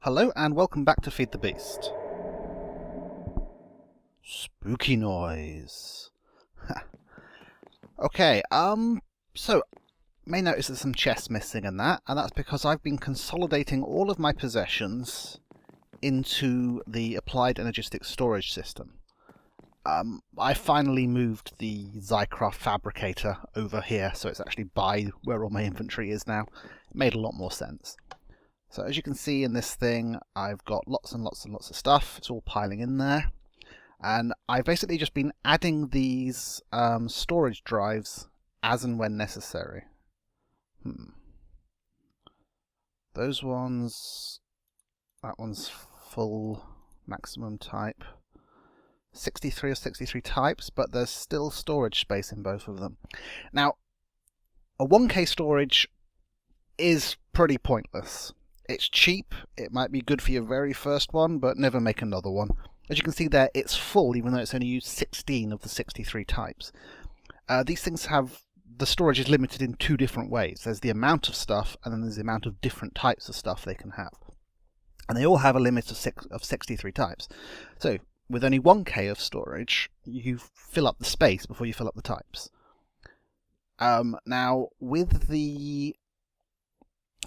Hello and welcome back to Feed the Beast. Spooky noise. Okay, so may notice there's some chests missing and that's because I've been consolidating all of my possessions into the Applied Energistic Storage System. I finally moved the Zycraft Fabricator over here, so it's actually by where all my inventory is now. It made a lot more sense. So as you can see in this thing, I've got lots and lots and lots of stuff. It's all piling in there. And I've basically just been adding these storage drives as and when necessary. Those ones... That one's full maximum type. 63 or 63 types, but there's still storage space in both of them. Now, a 1K storage is pretty pointless. It's cheap, it might be good for your very first one, but never make another one. As you can see there, it's full, even though it's only used 16 of the 63 types. These things have... The storage is limited in two different ways. There's the amount of stuff, and then there's the amount of different types of stuff they can have. And they all have a limit of 63 types. So, with only 1K of storage, you fill up the space before you fill up the types. Now, with the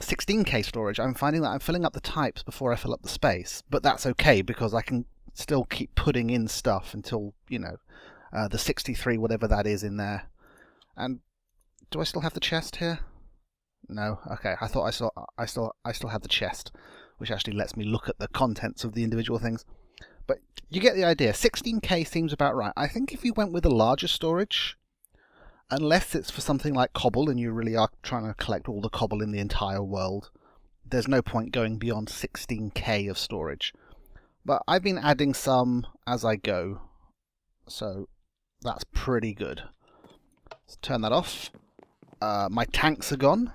16K storage, I'm finding that I'm filling up the types before I fill up the space, but that's okay because I can still keep putting in stuff until, you know, the 63, whatever that is in there. And do I still have the chest here? No. Okay, I thought I still have the chest, which actually lets me look at the contents of the individual things. But you get the idea. 16K seems about right. I think if you went with a larger storage, unless it's for something like cobble and you really are trying to collect all the cobble in the entire world, there's no point going beyond 16K of storage. But I've been adding some as I go, so that's pretty good. Let's turn that off. My tanks are gone.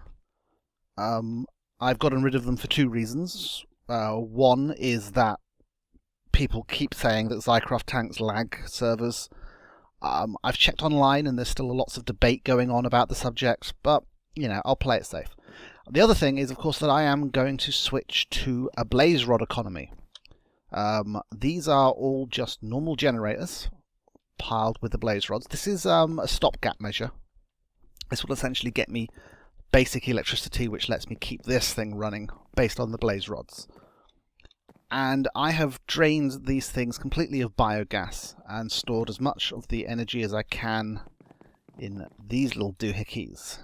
I've gotten rid of them for two reasons. One is that people keep saying that Zycraft tanks lag servers. I've checked online and there's still lots of debate going on about the subject, but, you know, I'll play it safe. The other thing is, of course, that I am going to switch to a blaze rod economy. These are all just normal generators piled with the blaze rods. This is a stopgap measure. This will essentially get me basic electricity, which lets me keep this thing running based on the blaze rods. And I have drained these things completely of biogas and stored as much of the energy as I can in these little doohickeys.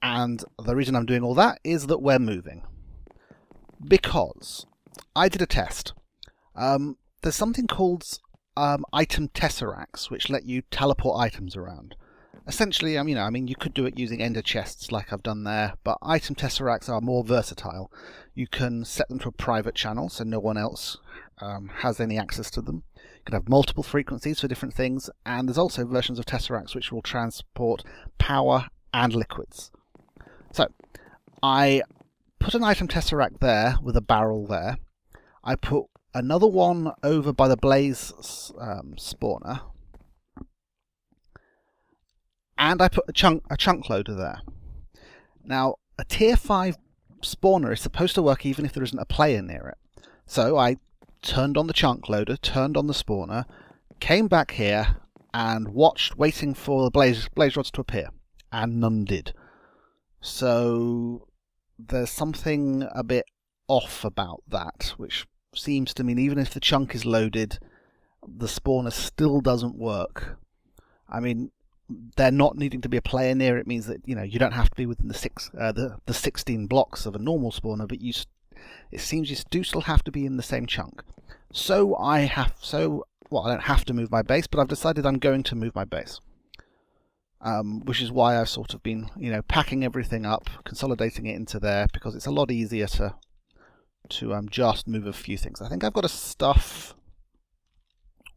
And the reason I'm doing all that is that we're moving. Because I did a test. There's something called Itemesseracts, which let you teleport items around. Essentially, you could do it using ender chests like I've done there, but Itemesseracts are more versatile. You can set them to a private channel so no one else has any access to them. You can have multiple frequencies for different things, and there's also versions of Tesseracts which will transport power and liquids. So, I put an Itemesseract there with a barrel there. I put another one over by the blaze spawner. And I put a chunk loader there. Now, a tier 5 spawner is supposed to work even if there isn't a player near it. So I turned on the chunk loader, turned on the spawner, came back here and watched, waiting for the blaze rods to appear. And none did. So there's something a bit off about that, which seems to mean even if the chunk is loaded, the spawner still doesn't work. I mean, there not needing to be a player near it means that, you know, you don't have to be within the 16 blocks of a normal spawner, but it seems you do still have to be in the same chunk. So I don't have to move my base, but I've decided I'm going to move my base. Which is why I've sort of been, you know, packing everything up, consolidating it into there, because it's a lot easier to just move a few things. I think I've got to stuff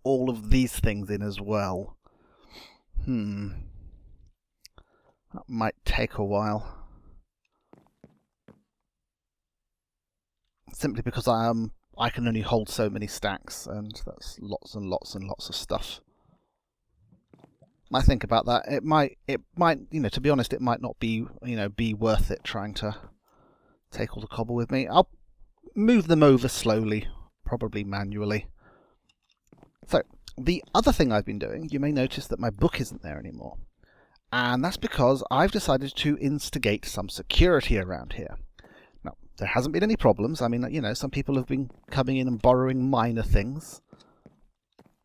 all of these things in as well. That might take a while. Simply because I can only hold so many stacks, and that's lots and lots and lots of stuff. I think about that. It might, you know, to be honest, it might not be, you know, be worth it trying to take all the cobble with me. I'll move them over slowly, probably manually. So, the other thing I've been doing, you may notice that my book isn't there anymore. And that's because I've decided to instigate some security around here. Now, there hasn't been any problems. I mean, you know, some people have been coming in and borrowing minor things.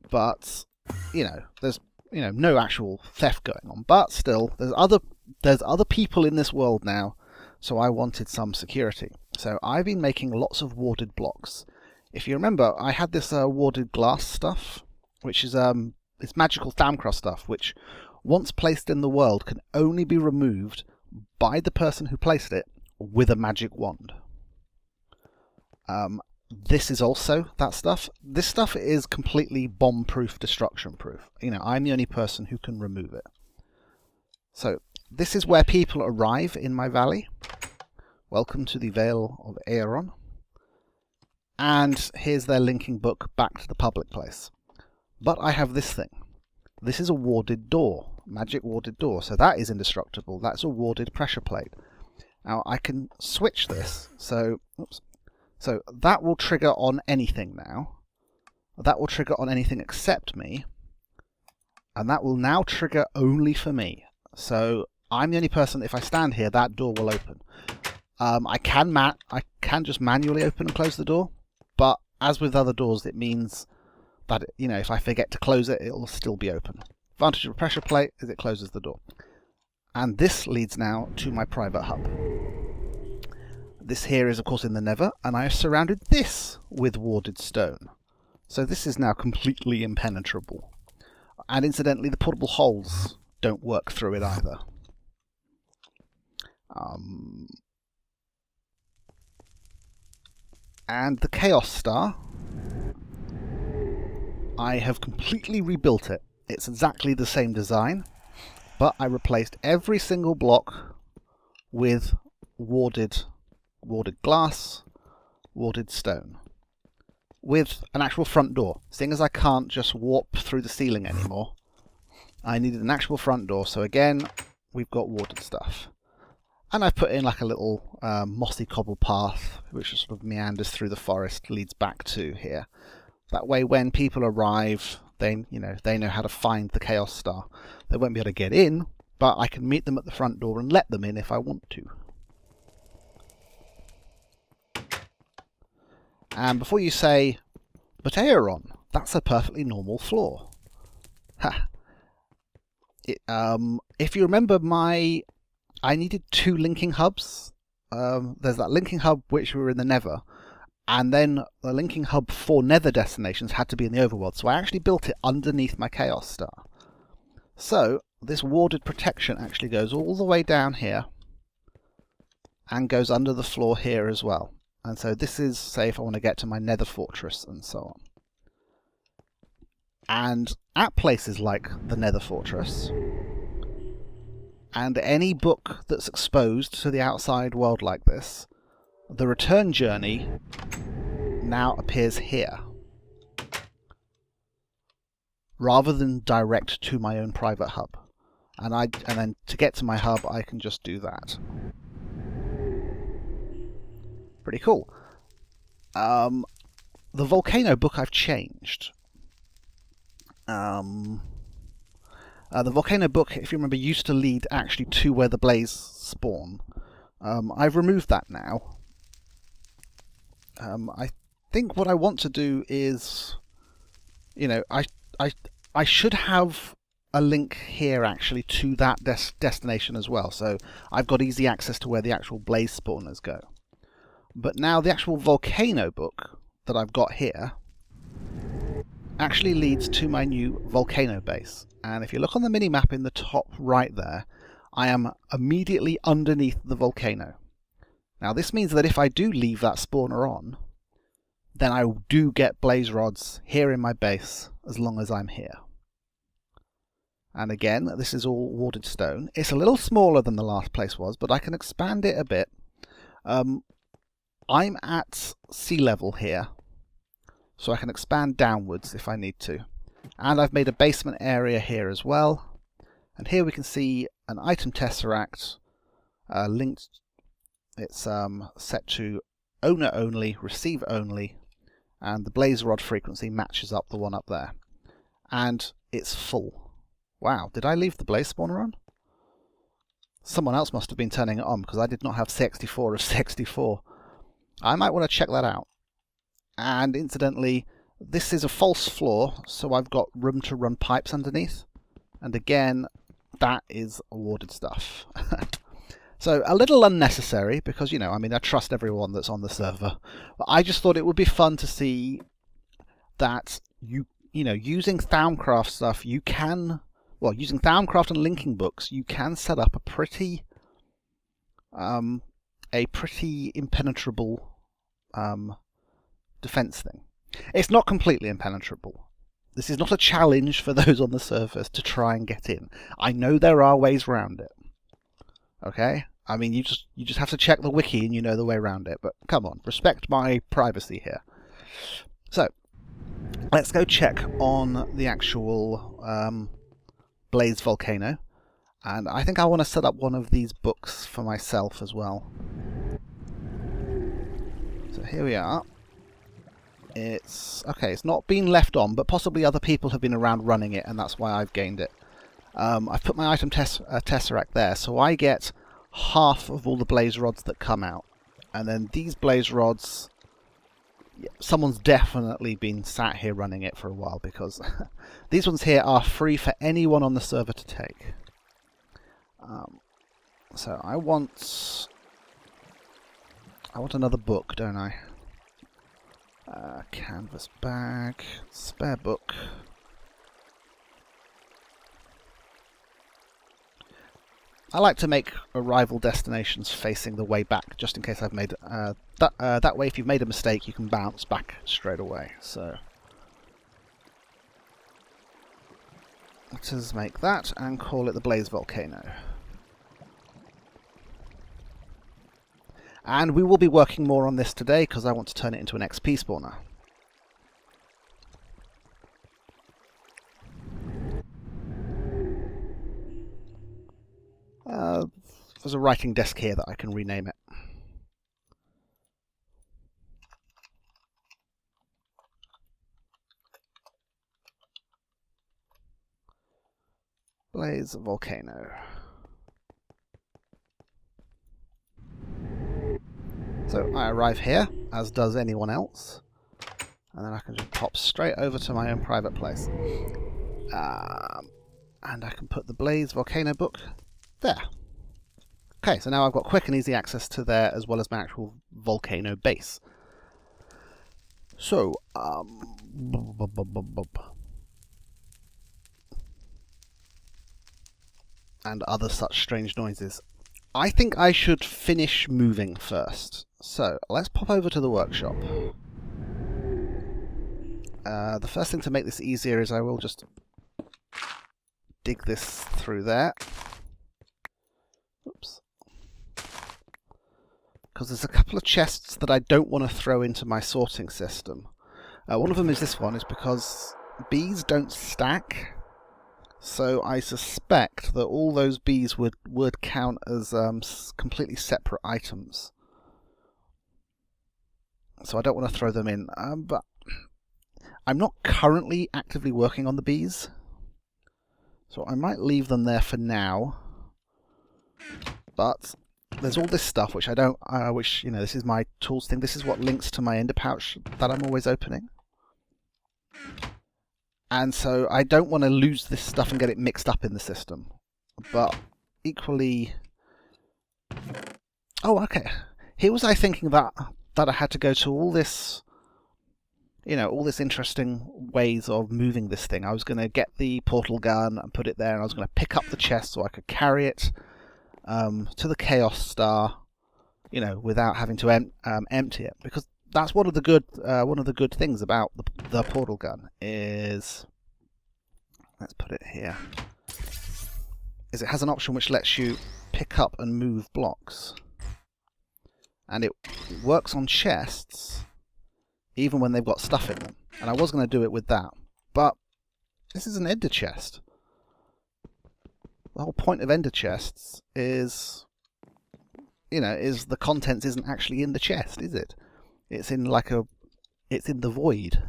But, you know, there's, you know, no actual theft going on. But still, there's other people in this world now, so I wanted some security. So I've been making lots of warded blocks. If you remember, I had this warded glass stuff, which is it's magical Thamcross stuff, which once placed in the world can only be removed by the person who placed it with a magic wand. This is also that stuff. This stuff is completely bomb-proof, destruction-proof. You know, I'm the only person who can remove it. So this is where people arrive in my valley. Welcome to the Vale of Ayaron. And here's their linking book back to the public place. But I have this thing. This is a warded door, magic warded door. So that is indestructible. That's a warded pressure plate. Now I can switch this. So, oops. So that will trigger on anything now. That will trigger on anything except me. And that will now trigger only for me. So I'm the only person, if I stand here, that door will open. I can just manually open and close the door. But as with other doors, it means that, you know, if I forget to close it, it'll still be open. Advantage of a pressure plate is it closes the door. And this leads now to my private hub. This here is, of course, in the Nether, and I have surrounded this with warded stone. So this is now completely impenetrable. And incidentally, the portable holes don't work through it either. And the Chaos Star, I have completely rebuilt it. It's exactly the same design, but I replaced every single block with warded glass, warded stone, with an actual front door. Seeing as I can't just warp through the ceiling anymore, I needed an actual front door. So again, we've got warded stuff. And I've put in like a little mossy cobble path, which sort of meanders through the forest, leads back to here. That way, when people arrive, they know how to find the Chaos Star. They won't be able to get in, but I can meet them at the front door and let them in if I want to. And before you say, but Ayaron, that's a perfectly normal floor. Ha! If you remember I needed 2 linking hubs. There's that linking hub which were in the Nether, and then the linking hub for Nether destinations had to be in the overworld, so I actually built it underneath my Chaos Star. So this warded protection actually goes all the way down here and goes under the floor here as well. And so this is, say, if I want to get to my Nether fortress and so on. And at places like the Nether fortress, and any book that's exposed to the outside world like this, the return journey now appears here, rather than direct to my own private hub. And then to get to my hub, I can just do that. Pretty cool. The Volcano Book I've changed. The Volcano Book, if you remember, used to lead actually to where the blaze spawn. I've removed that now. I think what I want to do is, you know, I should have a link here actually to that destination as well. So I've got easy access to where the actual blaze spawners go. But now the actual Volcano Book that I've got here actually leads to my new Volcano Base. And if you look on the mini-map in the top right there, I am immediately underneath the volcano. Now this means that if I do leave that spawner on, then I do get blaze rods here in my base as long as I'm here. And again, this is all warded stone. It's a little smaller than the last place was, but I can expand it a bit. I'm at sea level here, so I can expand downwards if I need to. And I've made a basement area here as well. And here we can see an Itemesseract linked It's set to owner only, receive only, and the blaze rod frequency matches up the one up there. And it's full. Wow, did I leave the blaze spawner on? Someone else must have been turning it on, because I did not have 64 of 64. I might want to check that out. And incidentally, this is a false floor, so I've got room to run pipes underneath. And again, that is awarded stuff. So a little unnecessary, because, you know, I mean, I trust everyone that's on the server. But I just thought it would be fun to see that you know, using Thaumcraft stuff, you can, well, using Thaumcraft and linking books, you can set up a pretty impenetrable defense thing. It's not completely impenetrable. This is not a challenge for those on the servers to try and get in. I know there are ways around it. Okay? I mean, you just have to check the wiki and you know the way around it. But come on, respect my privacy here. So, let's go check on the actual Blaze Volcano. And I think I want to set up one of these books for myself as well. So here we are. It's okay, it's not been left on, but possibly other people have been around running it, and that's why I've gained it. I've put my item tesseract there, so I get half of all the blaze rods that come out. And then these blaze rods, yeah, someone's definitely been sat here running it for a while, because these ones here are free for anyone on the server to take. So I want another book, don't I? Canvas bag, spare book. I like to make arrival destinations facing the way back, just in case I've made that way. If you've made a mistake, you can bounce back straight away. So let us make that and call it the Blaze Volcano. And we will be working more on this today because I want to turn it into an XP spawner. There's a writing desk here that I can rename it. Blaze Volcano. So I arrive here, as does anyone else, and then I can just pop straight over to my own private place. And I can put the Blaze Volcano book there. Okay, so now I've got quick and easy access to there, as well as my actual Volcano base. So, and other such strange noises. I think I should finish moving first. So, let's pop over to the workshop. The first thing to make this easier is I will just dig this through there. Oops. Because there's a couple of chests that I don't want to throw into my sorting system. One of them is this one, is because bees don't stack. So I suspect that all those bees would count as completely separate items. So I don't want to throw them in. But I'm not currently actively working on the bees, so I might leave them there for now. But there's all this stuff which I don't, which, you know, this is my tools thing. This is what links to my ender pouch that I'm always opening. And so I don't want to lose this stuff and get it mixed up in the system. But equally... Oh, okay. Here was I thinking that I had to go to all this, you know, all this interesting ways of moving this thing. I was going to get the portal gun and put it there, and I was going to pick up the chest so I could carry it to the Chaos Star, you know, without having to empty it. Because that's one of the good things about the portal gun is, let's put it here, is it has an option which lets you pick up and move blocks. And it works on chests even when they've got stuff in them. And I was going to do it with that, but this is an ender chest. The whole point of ender chests is you know, is the contents isn't actually in the chest, is it? It's in like it's in the void.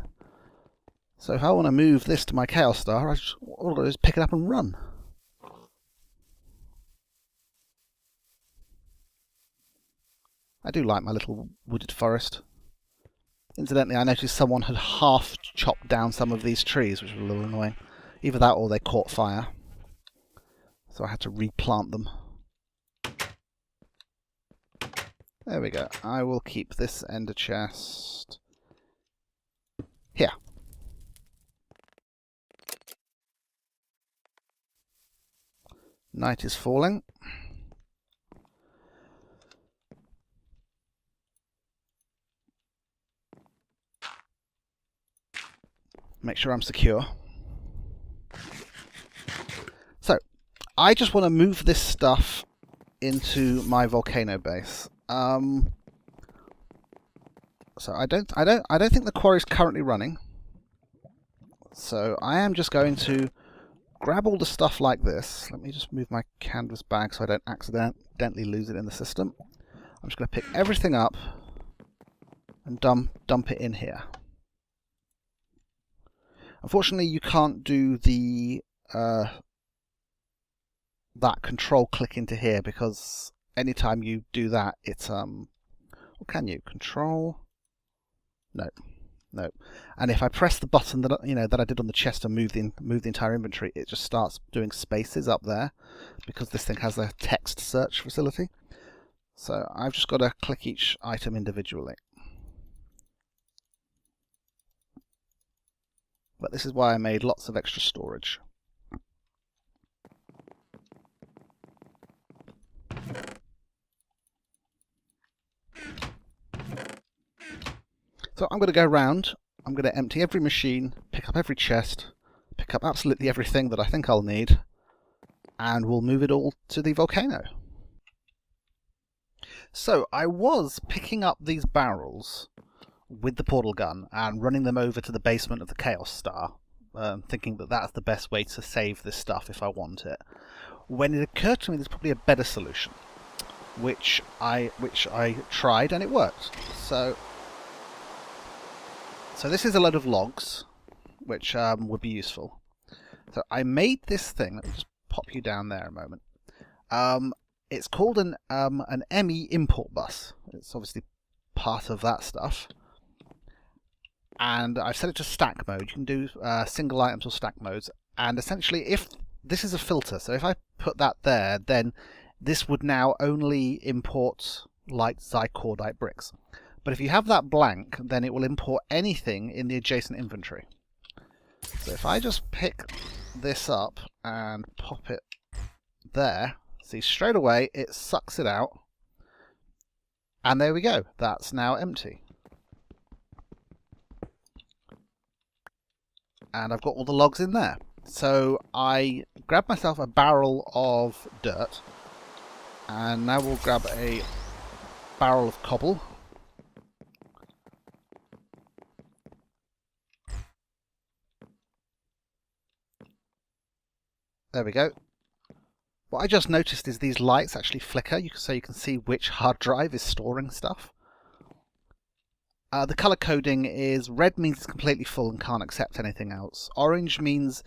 So if I want to move this to my Chaos Star, all I do is pick it up and run. I do like my little wooded forest. Incidentally, I noticed someone had half chopped down some of these trees, which was a little annoying. Either that or they caught fire. So I had to replant them. There we go. I will keep this ender chest here. Night is falling. Make sure I'm secure. So, I just want to move this stuff into my volcano base. So I don't think the quarry's currently running. So I am just going to grab all the stuff like this. Let me just move my canvas bag so I don't accidentally lose it in the system. I'm just going to pick everything up and dump it in here. Unfortunately, you can't do the that control click into here, because anytime you do that, it's what can you control? No. And if I press the button that that I did on the chest and move the entire inventory, it just starts doing spaces up there, because this thing has a text search facility. So I've just got to click each item individually. But this is why I made lots of extra storage. So I'm going to go around, I'm going to empty every machine, pick up every chest, pick up absolutely everything that I think I'll need, and we'll move it all to the volcano. So I was picking up these barrels with the portal gun and running them over to the basement of the Chaos Star, thinking that that's the best way to save this stuff if I want it, when it occurred to me there's probably a better solution, which I tried, and it worked. So this is a load of logs, which would be useful. So I made this thing. Let me just pop you down there a moment. It's called an ME import bus. It's obviously part of that stuff. And I've set it to stack mode. You can do single items or stack modes. And essentially, if this is a filter, so if I put that there, then this would now only import light Zycordite bricks. But if you have that blank, then it will import anything in the adjacent inventory. So if I just pick this up and pop it there, see, straight away it sucks it out. And there we go. That's now empty. And I've got all the logs in there. So I grabbed myself a barrel of dirt. And now we'll grab a barrel of cobble. There we go. What I just noticed is these lights actually flicker, so you can see which hard drive is storing stuff. The colour coding is red means it's completely full and can't accept anything else. Orange means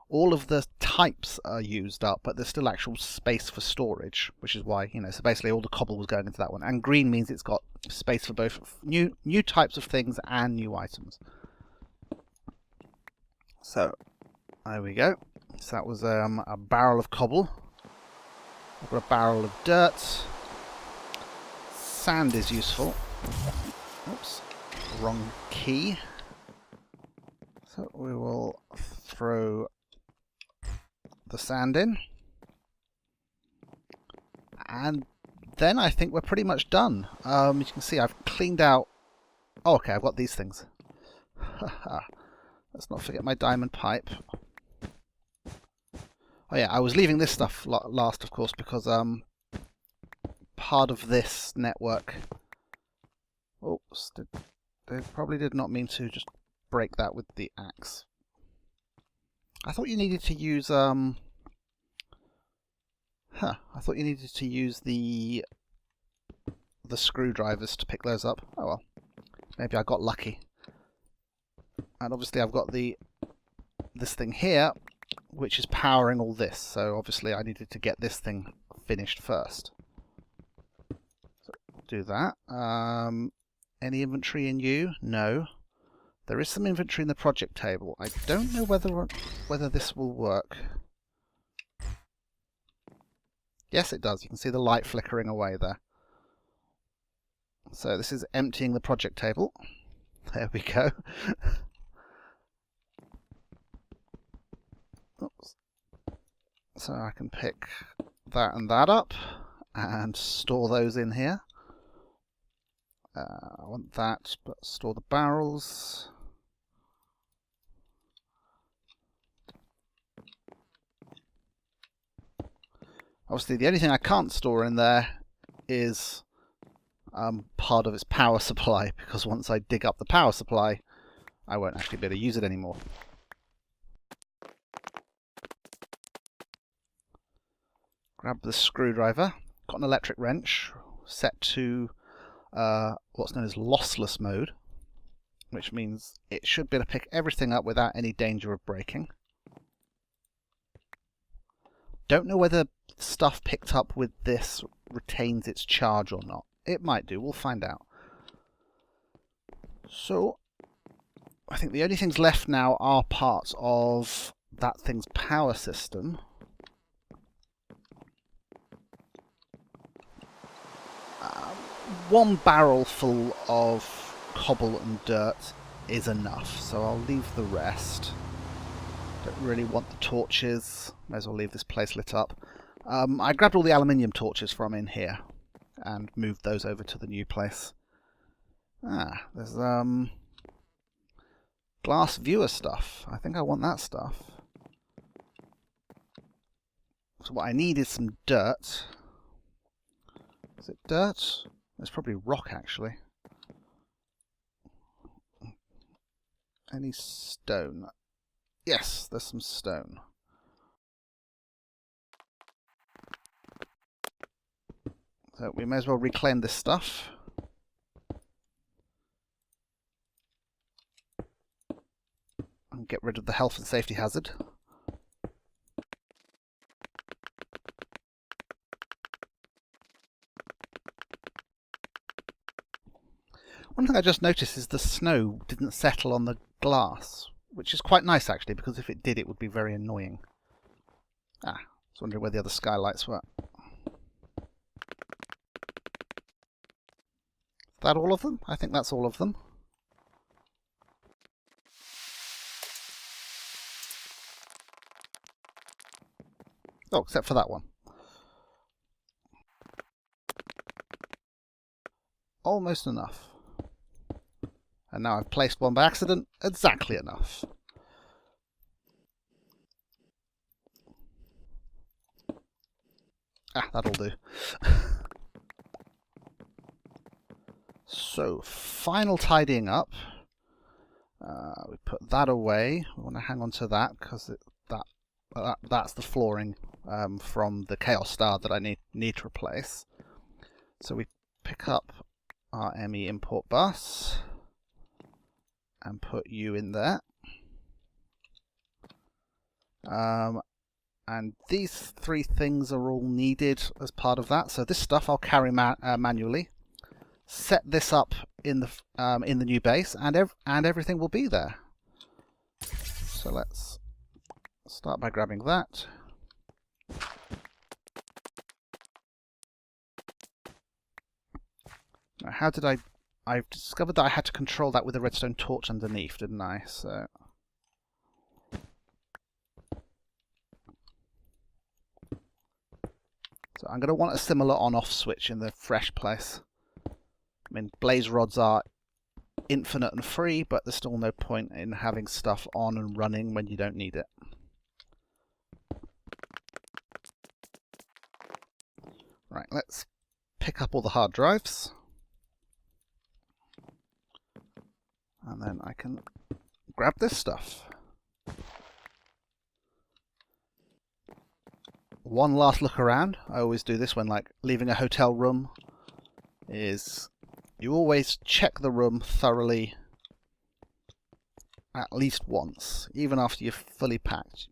all of the types are used up, but there's still actual space for storage, which is why, so basically all the cobble was going into that one. And green means it's got space for both new types of things and new items. So, there we go. So that was a barrel of cobble. I've got a barrel of dirt. Sand is useful. Oops, wrong key. So we will throw the sand in. And then I think we're pretty much done. As you can see, I've cleaned out... Oh, okay, I've got these things. Let's not forget my diamond pipe. Oh yeah, I was leaving this stuff last, of course, because part of this network... Oops, they probably did not mean to just break that with the axe. I thought you needed to use I thought you needed to use the the screwdrivers to pick those up. Oh well, maybe I got lucky. And obviously I've got this thing here, which is powering all this. So obviously I needed to get this thing finished first. So do that. Any inventory in you? No. There is some inventory in the project table. I don't know whether this will work. Yes, it does. You can see the light flickering away there. So this is emptying the project table. There we go. Oops. So I can pick that and that up and store those in here. I want that, but store the barrels. Obviously, the only thing I can't store in there is part of its power supply, because once I dig up the power supply, I won't actually be able to use it anymore. Grab the screwdriver. Got an electric wrench set to what's known as lossless mode, which means it should be able to pick everything up without any danger of breaking. Don't know whether stuff picked up with this retains its charge or not. It might do, we'll find out. So, I think the only things left now are parts of that thing's power system. One barrel full of cobble and dirt is enough, so I'll leave the rest. Don't really want the torches. May as well leave this place lit up. I grabbed all the aluminium torches from in here and moved those over to the new place. Ah, there's glass viewer stuff. I think I want that stuff. So what I need is some dirt. Is it dirt? It's probably rock, actually. Any stone? Yes, there's some stone. So we may as well reclaim this stuff. And get rid of the health and safety hazard. One thing I just noticed is the snow didn't settle on the glass, which is quite nice actually, because if it did it would be very annoying. Ah, I was wondering where the other skylights were. Is that all of them? I think that's all of them. Oh, except for that one. Almost enough. And now I've placed one by accident. Exactly enough. Ah, that'll do. So, final tidying up. We put that away. We want to hang on to that because that's the flooring from the Chaos Star that I need to replace. So we pick up our ME import bus and put you in there. And these three things are all needed as part of that. So this stuff I'll carry manually. Set this up in the new base, and everything will be there. So let's start by grabbing that. Now, how did I've discovered that I had to control that with a redstone torch underneath, didn't I? So I'm going to want a similar on-off switch in the fresh place. I mean, blaze rods are infinite and free, but there's still no point in having stuff on and running when you don't need it. Right, let's pick up all the hard drives. And then I can grab this stuff. One last look around. I always do this when leaving a hotel room is you always check the room thoroughly at least once, even after you're fully packed.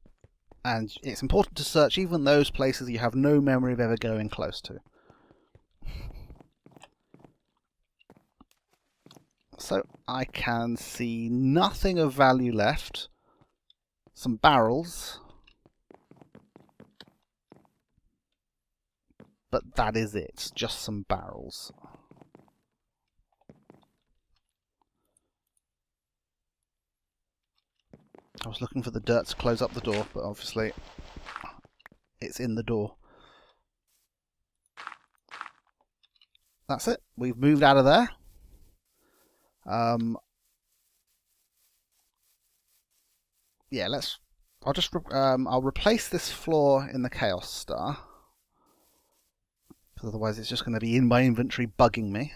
And it's important to search even those places you have no memory of ever going close to. So I can see nothing of value left. Some barrels. But that is it, just some barrels. I was looking for the dirt to close up the door, but obviously it's in the door. That's it, we've moved out of there. Yeah, I'll replace this floor in the Chaos Star, because otherwise it's just going to be in my inventory bugging me.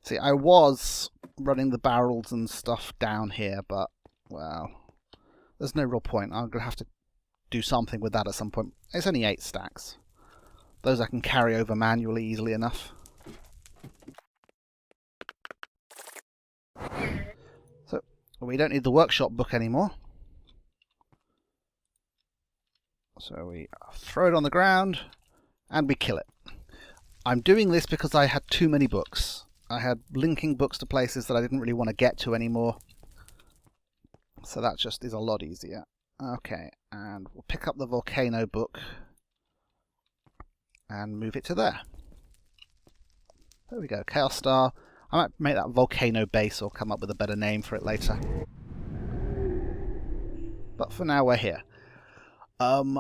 See, I was running the barrels and stuff down here, but, well, there's no real point. I'm going to have to do something with that at some point. It's only 8 stacks. Those I can carry over manually easily enough. So, we don't need the workshop book anymore. So we throw it on the ground and we kill it. I'm doing this because I had too many books. I had linking books to places that I didn't really want to get to anymore. So that just is a lot easier. Okay, and we'll pick up the Volcano Book and move it to there. There we go, Chaos Star. I might make that Volcano Base or come up with a better name for it later. But for now we're here. I'm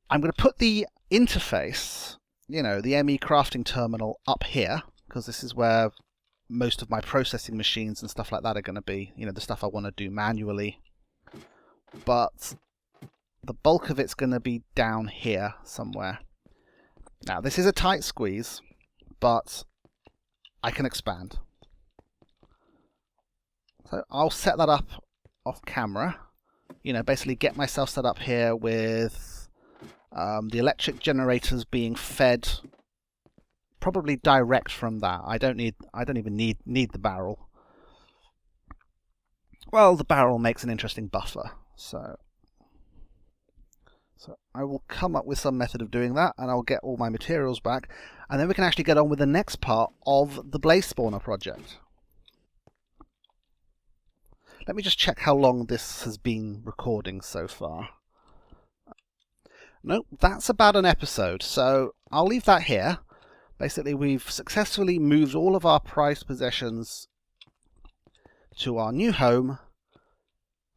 going to put the interface, you know, the ME crafting terminal up here, because this is where most of my processing machines and stuff like that are going to be, you know, the stuff I want to do manually. But the bulk of it's going to be down here somewhere. Now, this is a tight squeeze, but I can expand. So I'll set that up off camera. You know, basically get myself set up here with the electric generators being fed probably direct from that. I don't even need the barrel. Well, the barrel makes an interesting buffer, so I will come up with some method of doing that, and I'll get all my materials back, and then we can actually get on with the next part of the Blaze Spawner project. Let me just check how long this has been recording so far. Nope, that's about an episode, so I'll leave that here. Basically, we've successfully moved all of our prized possessions to our new home,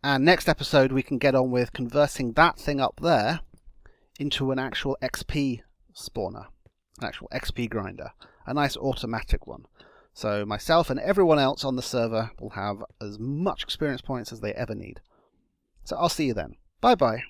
and next episode we can get on with converting that thing up there into an actual XP spawner, an actual XP grinder, a nice automatic one. So myself and everyone else on the server will have as much experience points as they ever need. So I'll see you then. Bye bye.